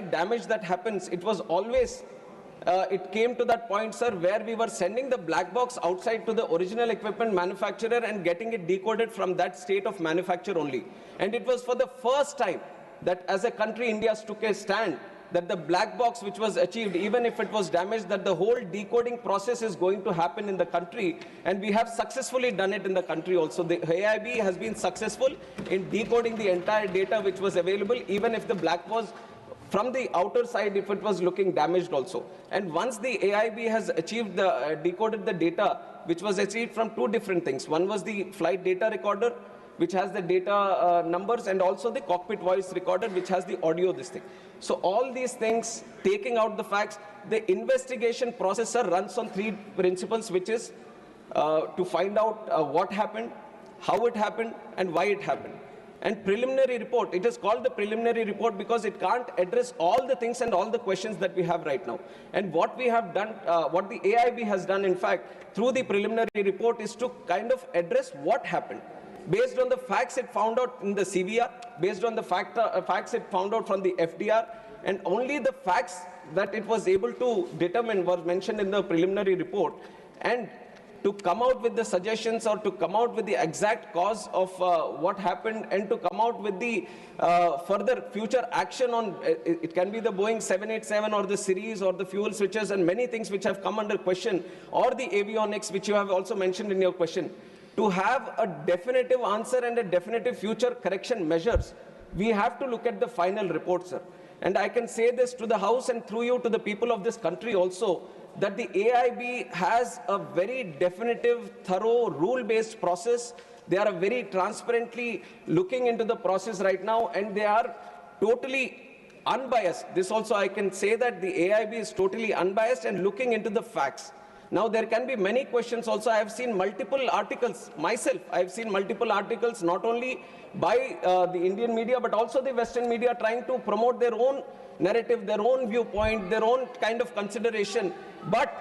slight damage that happens, it was always, it came to that point, sir, where we were sending the black box outside to the original equipment manufacturer and getting it decoded from that state of manufacture only. And it was for the first time that as a country, India took a stand that the black box which was achieved, even if it was damaged, that the whole decoding process is going to happen in the country, and we have successfully done it in the country also. The AIB has been successful in decoding the entire data which was available, even if the black was from the outer side, if it was looking damaged also. And once the AIB has achieved the, decoded the data, which was achieved from two different things. One was the flight data recorder, which has the data numbers, and also the cockpit voice recorder, which has the audio, this thing. So all these things, taking out the facts, the investigation processor runs on three principles, which is to find out what happened, how it happened, and why it happened. And preliminary report, it is called the preliminary report because it can't address all the things and all the questions that we have right now. And what we have done, what the AIB has done, in fact, through the preliminary report is to kind of address what happened. Based on the facts it found out in the CVR, based on the facts it found out from the FDR, and only the facts that it was able to determine were mentioned in the preliminary report. And to come out with the suggestions or to come out with the exact cause of what happened, and to come out with the further future action on, it can be the Boeing 787 or the series or the fuel switches and many things which have come under question, or the avionics which you have also mentioned in your question. To have a definitive answer and a definitive future correction measures, we have to look at the final report, sir. And I can say this to the House and through you to the people of this country also, that the AIB has a very definitive, thorough, rule-based process. They are very transparently looking into the process right now, and they are totally unbiased. This also I can say that the AIB is totally unbiased and looking into the facts. Now, there can be many questions also. I have seen multiple articles myself. I have seen multiple articles not only by the Indian media, but also the Western media trying to promote their own narrative, their own viewpoint, their own kind of consideration. But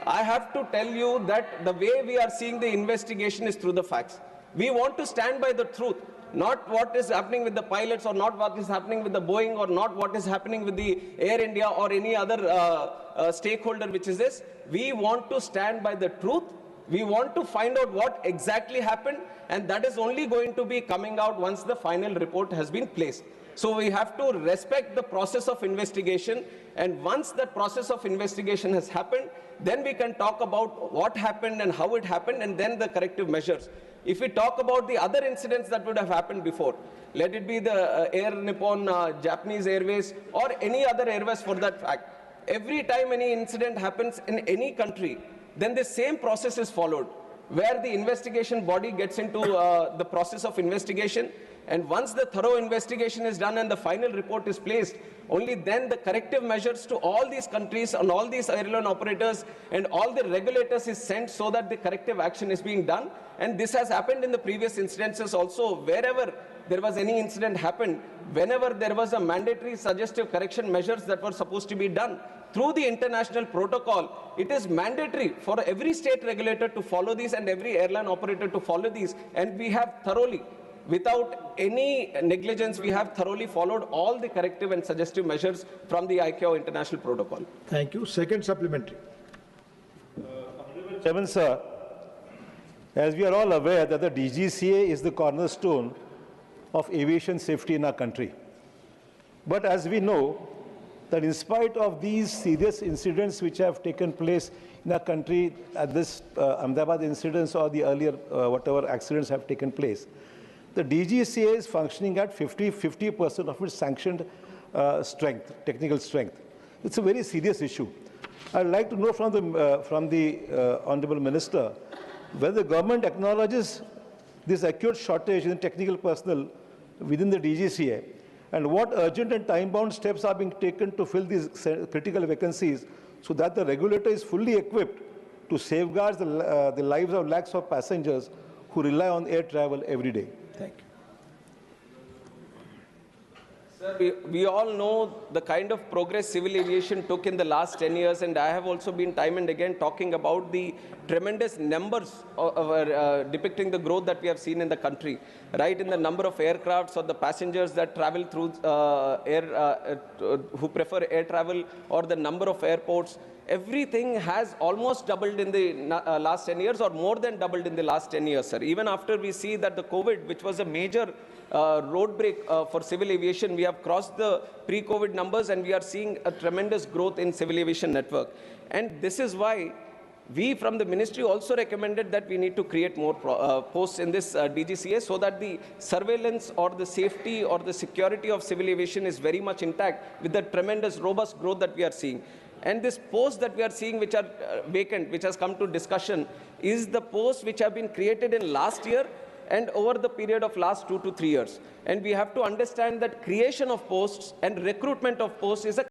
I have to tell you that the way we are seeing the investigation is through the facts. We want to stand by the truth, not what is happening with the pilots, or not what is happening with the Boeing, or not what is happening with the Air India or any other stakeholder which is this. We want to stand by the truth. We want to find out what exactly happened, and that is only going to be coming out once the final report has been placed. So we have to respect the process of investigation, and once that process of investigation has happened, then we can talk about what happened and how it happened, and then the corrective measures. If we talk about the other incidents that would have happened before, let it be the Air Nippon, Japanese Airways, or any other airways for that fact, every time any incident happens in any country, then the same process is followed, where the investigation body gets into the process of investigation, and once the thorough investigation is done and the final report is placed, only then the corrective measures to all these countries and all these airline operators and all the regulators is sent, so that the corrective action is being done. And this has happened in the previous incidences also. Wherever there was any incident happened, whenever there was a mandatory suggestive correction measures that were supposed to be done through the international protocol, it is mandatory for every state regulator to follow these and every airline operator to follow these. And we have thoroughly, without any negligence, we have thoroughly followed all the corrective and suggestive measures from the ICAO international protocol. Thank you. Second supplementary. Chairman, sir, as we are all aware that the DGCA is the cornerstone of aviation safety in our country. But as we know, that in spite of these serious incidents which have taken place in our country, at this Ahmedabad incidents or the earlier whatever accidents have taken place, the DGCA is functioning at 50% of its sanctioned strength, technical strength. It's a very serious issue. I'd like to know from the Honorable Minister whether the government acknowledges this acute shortage in technical personnel within the DGCA, and what urgent and time-bound steps are being taken to fill these critical vacancies so that the regulator is fully equipped to safeguard the lives of lakhs of passengers who rely on air travel every day. Thank We all know the kind of progress civil aviation took in the last 10 years, and I have also been time and again talking about the tremendous numbers depicting the growth that we have seen in the country, right? In the number of aircrafts or the passengers that travel through who prefer air travel, or the number of airports. Everything has almost doubled in the last 10 years, or more than doubled in the last 10 years, sir. Even after we see that the COVID, which was a major road break for civil aviation, we have crossed the pre-COVID numbers, and we are seeing a tremendous growth in civil aviation network. And this is why we from the ministry also recommended that we need to create more posts in this DGCA, so that the surveillance or the safety or the security of civil aviation is very much intact with the tremendous robust growth that we are seeing. And this posts that we are seeing which are vacant, which has come to discussion, is the posts which have been created in last year and over the period of last 2 to 3 years. And we have to understand that creation of posts and recruitment of posts is a